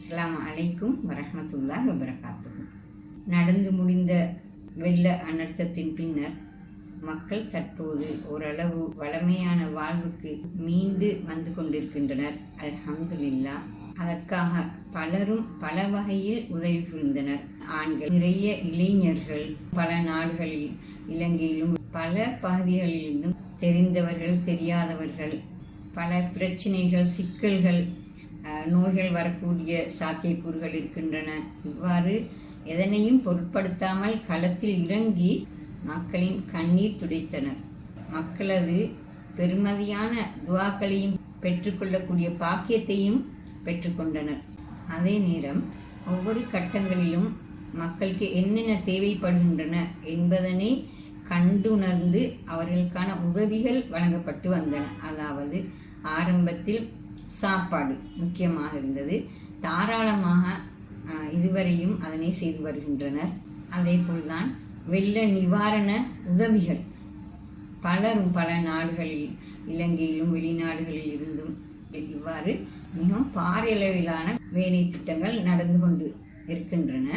அஸ்ஸலாமு அலைக்கும் வரஹ்மத்துல்லாஹி வபரகாத்துஹு. நடந்து முடிந்த வெள்ள அனர்த்தத்தின் பின்னர் மக்கள் தற்போது ஓரளவு வளமையான வாழ்வுக்கு மீண்டு வந்து கொண்டிருக்கின்றனர். அல்ஹம்துலில்லாஹ். அதற்காக பலரும் பல வகையில் உதவி புரிந்தனர். ஆண்கள், நிறைய இளைஞர்கள், பல நாடுகளில், இலங்கையிலும் பல பகுதிகளிலும் தெரிந்தவர்கள், தெரியாதவர்கள், பல பிரச்சனைகள், சிக்கல்கள், நோய்கள் வரக்கூடிய சாத்தியக்கூறுகள் இருக்கின்றன. இவ்வாறு எதனையும் பொருட்படுத்தாமல் களத்தில் இறங்கி மக்களின் கண்ணீர் துடைத்தனர். மக்களது பெருமதியான துவாக்களையும் பெற்றுக்கொள்ளக்கூடிய பாக்கியத்தையும் பெற்றுக்கொண்டனர். அதே நேரம் ஒவ்வொரு கட்டங்களிலும் மக்களுக்கு என்னென்ன தேவைப்படுகின்றன என்பதனை கண்டுணர்ந்து அவர்களுக்கான உதவிகள் வழங்கப்பட்டு வந்தன. அதாவது ஆரம்பத்தில் சாப்பாடு முக்கியமாக இருந்தது. தாராளமாக இதுவரையும் அதனை செய்து வருகின்றனர். அதே போல்தான் வெள்ள நிவாரண உதவிகள் பலரும் பல நாடுகளில், இலங்கையிலும் வெளிநாடுகளில் இருந்தும் இவ்வாறு மிகவும் பாரியளவிலான வேலை திட்டங்கள் நடந்து கொண்டு இருக்கின்றன.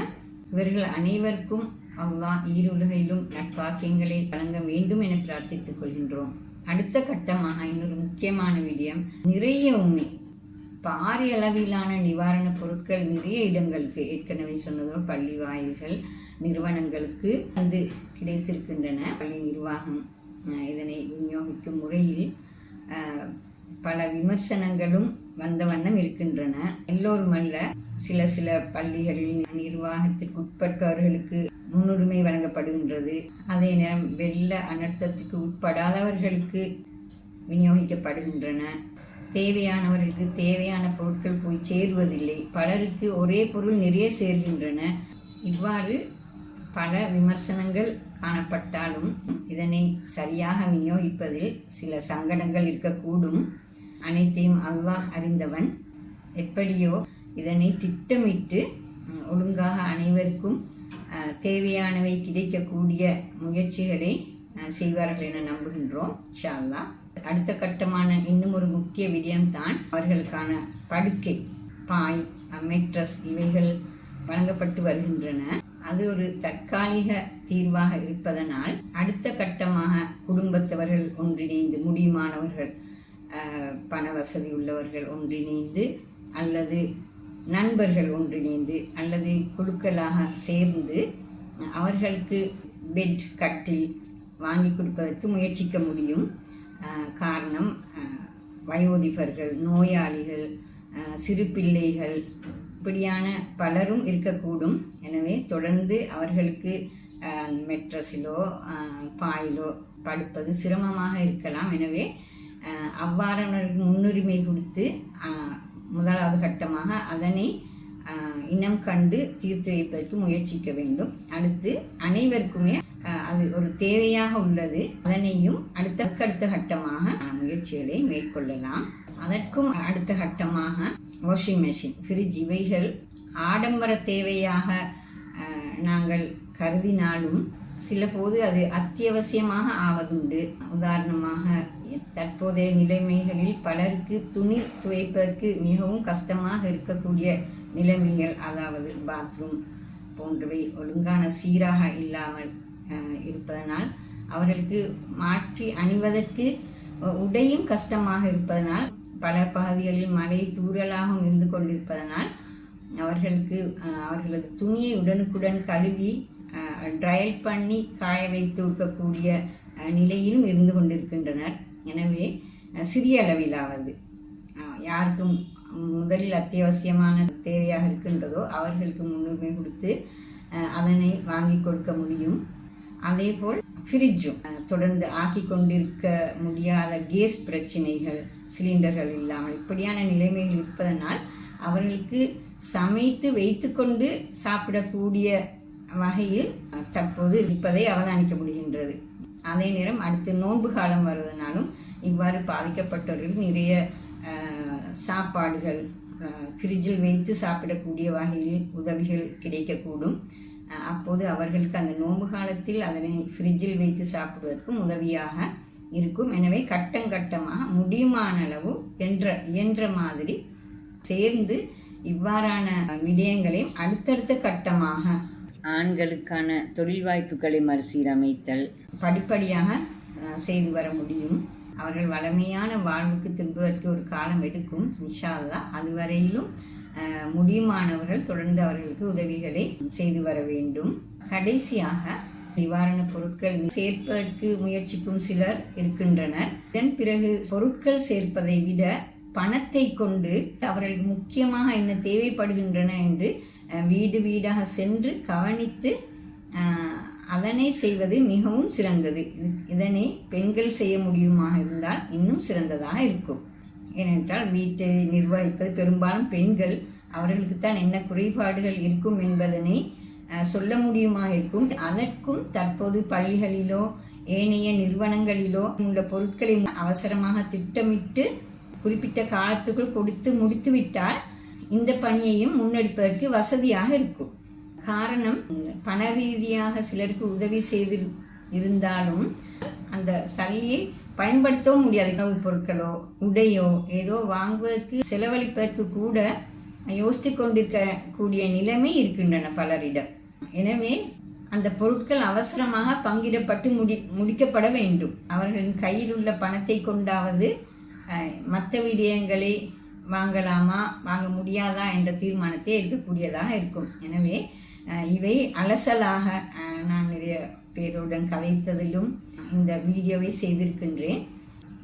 இவர்கள் அனைவருக்கும் அல்லாஹ் ஈருலகிலும் நட்பாக்கியங்களை வழங்க வேண்டும் என பிரார்த்தித்துக் கொள்கின்றோம். அடுத்த கட்டமாக இன்னொரு முக்கியமான விடயம், நிறைய பாரிய அளவிலான நிவாரணப் பொருட்கள் நிறைய இடங்களுக்கு, ஏற்கனவே சொன்னதோ பள்ளி வாயில்கள், நிறுவனங்களுக்கு வந்து கிடைத்திருக்கின்றன. பள்ளி நிர்வாகம் இதனை விநியோகிக்கும் முறையில் பல விமர்சனங்களும் வந்த வண்ணம் இருக்கின்றன. எல்லோரும் அல்ல, சில பள்ளிகளில் நிர்வாகத்திற்கு உட்பட்டவர்களுக்கு முன்னுரிமை வழங்கப்படுகின்றது. அதே நேரம் வெள்ள அனர்த்தத்துக்கு உட்படாதவர்களுக்கு விநியோகிக்கப்படுகின்றன. தேவையானவர்களுக்கு தேவையான பொருட்கள் போய் சேருவதில்லை. பலருக்கு ஒரே பொருள் நிறைய சேர்கின்றன. இவ்வாறு பல விமர்சனங்கள் காணப்பட்டாலும் இதனை சரியாக விநியோகிப்பதில் சில சங்கடங்கள் இருக்கக்கூடும். அனைத்தையும் அல்லாஹ் அறிந்தவன். எப்படியோ இதனை திட்டமிட்டு ஒழுங்காக அனைவருக்கும் தேவையானவை கிடைக்கக்கூடிய முயற்சிகளை செய்வார்கள் என நம்புகின்றோம். இன்ஷா அல்லாஹ். அடுத்த கட்டமான இன்னும் ஒரு முக்கிய விடயம்தான் அவர்களுக்கான படுக்கை, பாய், மெட்ரஸ் இவைகள் வழங்கப்பட்டு வருகின்றன. அது ஒரு தற்காலிக தீர்வாக இருப்பதனால் அடுத்த கட்டமாக குடும்பத்தவர்கள் ஒன்றிணைந்து, முடியுமானவர்கள், பண வசதி உள்ளவர்கள் ஒன்றிணைந்து, அல்லது நண்பர்கள் ஒன்றிணைந்து, அல்லது குழுக்களாக சேர்ந்து அவர்களுக்கு பெட், கட்டில் வாங்கி கொடுப்பதற்கு முயற்சிக்க முடியும். காரணம், வயோதிபர்கள், நோயாளிகள், சிறு பிள்ளைகள் இப்படியான பலரும் இருக்கக்கூடும். எனவே தொடர்ந்து அவர்களுக்கு மெட்ரஸிலோ பாயிலோ படுப்பது சிரமமாக இருக்கலாம். எனவே அவ்வாறானவர்களுக்கு முன்னுரிமை கொடுத்து முதலாவது கட்டமாக அதனை இனம் கண்டு தீர்த்து வைப்பதற்கு முயற்சிக்க வேண்டும். அடுத்து அனைவருக்குமே அது ஒரு தேவையாக உள்ளது. அதனையும் அடுத்த கட்டமாக முயற்சிகளை மேற்கொள்ளலாம். அதற்கும் அடுத்த கட்டமாக வாஷிங் மெஷின், ஃப்ரிட்ஜ் இவைகள் ஆடம்பர தேவையாக நாங்கள் கருதினாலும் சில போது அது அத்தியாவசியமாக ஆவதுண்டு. உதாரணமாக தற்போதைய நிலைமைகளில் பலருக்கு துணி துவைப்பதற்கு மிகவும் கஷ்டமாக இருக்கக்கூடிய நிலைமைகள், அதாவது பாத்ரூம் போன்றவை ஒழுங்கான சீராக இல்லாமல் இருப்பதனால், அவர்களுக்கு மாற்றி அணிவதற்கு உடையும் கஷ்டமாக இருப்பதனால், பல பகுதிகளில் மழை தூறலாகவும் இருந்து கொண்டிருப்பதனால் அவர்களது துணியை உடனுக்குடன் கழுவி ட்ரையல் பண்ணி காய வைத்து இருக்கக்கூடிய நிலையிலும் இருந்து கொண்டிருக்கின்றனர். எனவே சிறிய அளவிலாவது யாருக்கும் முதலில் அத்தியாவசியமான தேவையாக இருக்கின்றதோ அவர்களுக்கு முன்னுரிமை கொடுத்து அதனை வாங்கி கொடுக்க முடியும். அதேபோல் ஃப்ரிட்ஜும் தொடர்ந்து ஆக்கி கொண்டிருக்க முடியாத கேஸ் பிரச்சனைகள், சிலிண்டர்கள் இல்லாமல் இப்படியான நிலைமைகள் இருப்பதனால் அவர்களுக்கு சமைத்து வைத்து கொண்டு சாப்பிடக்கூடிய வகையில் தற்போது இருப்பதை அவதானிக்க முடிகின்றது. அதே நேரம் அடுத்து நோன்பு காலம் வருவதனாலும் இவ்வாறு பாதிக்கப்பட்டவர்கள் நிறைய சாப்பாடுகள் ஃப்ரிட்ஜில் வைத்து சாப்பிடக்கூடிய வகையில் உதவிகள் கிடைக்கக்கூடும். அப்போது அவர்களுக்கு அந்த நோன்பு காலத்தில் அதனை ஃப்ரிட்ஜில் வைத்து சாப்பிடுவதற்கும் உதவியாக இருக்கும். எனவே கட்டமாக முடியுமான அளவு இயன்ற மாதிரி சேர்ந்து இவ்வாறான விடயங்களையும் அடுத்தடுத்த கட்டமாக ஆண்களுக்கான தொழில் வாய்ப்புகளை மறுசீரமைத்தல் படிப்படியாக செய்து வர முடியும். அவர்கள் வளமையான வாழ்வுக்கு திரும்புவதற்கு ஒரு காலம் எடுக்கும். இன்ஷா அல்லாஹ் அதுவரையிலும் முடியுமானவர்கள் தொடர்ந்து அவர்களுக்கு உதவிகளை செய்து வர வேண்டும். கடைசியாக நிவாரணப் பொருட்கள் சேர்ப்பதற்கு முயற்சிக்கும் சிலர் இருக்கின்றனர். இதன் பிறகு பொருட்கள் சேர்ப்பதை விட பணத்தை கொண்டு அவர்களுக்கு முக்கியமாக என்ன தேவைப்படுகின்றன என்று வீடு வீடாக சென்று கவனித்து அதனை செய்வது மிகவும் சிறந்தது. இதனை பெண்கள் செய்ய முடியுமாக இருந்தால் இன்னும் சிறந்ததாக இருக்கும். ஏனென்றால் வீட்டை நிர்வகிப்பது பெரும்பாலும் பெண்கள். அவர்களுக்குத்தான் என்ன குறைபாடுகள் இருக்கும் என்பதனை சொல்ல முடியுமாக இருக்கும். அதற்கும் தற்போது பள்ளிகளிலோ ஏனைய நிறுவனங்களிலோ உள்ள பொருட்களை அவசரமாக திட்டமிட்டு குறிப்பிட்ட காலத்துக்குள் கொடுத்து முடித்துவிட்டால் இந்த பணியையும் முன்னெடுப்பதற்கு வசதியாக இருக்கும். காரணம், பண ரீதியாக சிலருக்கு உதவி செய்து இருந்தாலும் அந்த சல்லியை பயன்படுத்தவும் முடியாது. உணவுப் பொருட்களோ உடையோ ஏதோ வாங்குவதற்கு செலவழிப்பதற்கு கூட யோசித்து கொண்டிருக்கக்கூடிய நிலைமை இருக்கின்றன பலரிடம். எனவே அந்த பொருட்கள் அவசரமாக பங்கிடப்பட்டு முடிக்கப்பட வேண்டும். அவர்களின் கையில் உள்ள பணத்தை கொண்டாவது மற்ற விடயங்களை வாங்கலாமா வாங்க முடியாதா என்ற தீர்மானத்தை எடுக்கக்கூடியதாக இருக்கும். எனவே இவை அலசலாக நான் நிறைய பேருடன் கதைத்ததிலும் இந்த வீடியோவை செய்திருக்கின்றேன்.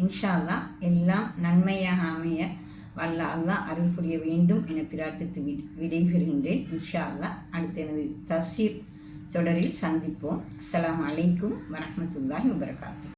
இன்ஷா அல்லாஹ் எல்லாம் நன்மையாக அமைய வல்ல அல்லாஹ் அருள் புரிய வேண்டும் என பிரார்த்தித்து விடைபெறுகின்றேன். இன்ஷா அல்லாஹ் அடுத்த எனது தஃப்சீர் தொடரில் சந்திப்போம். அஸ்ஸலாமு அலைக்கும் வரஹ்மத்துல்லாஹி வபரகாத்துஹு.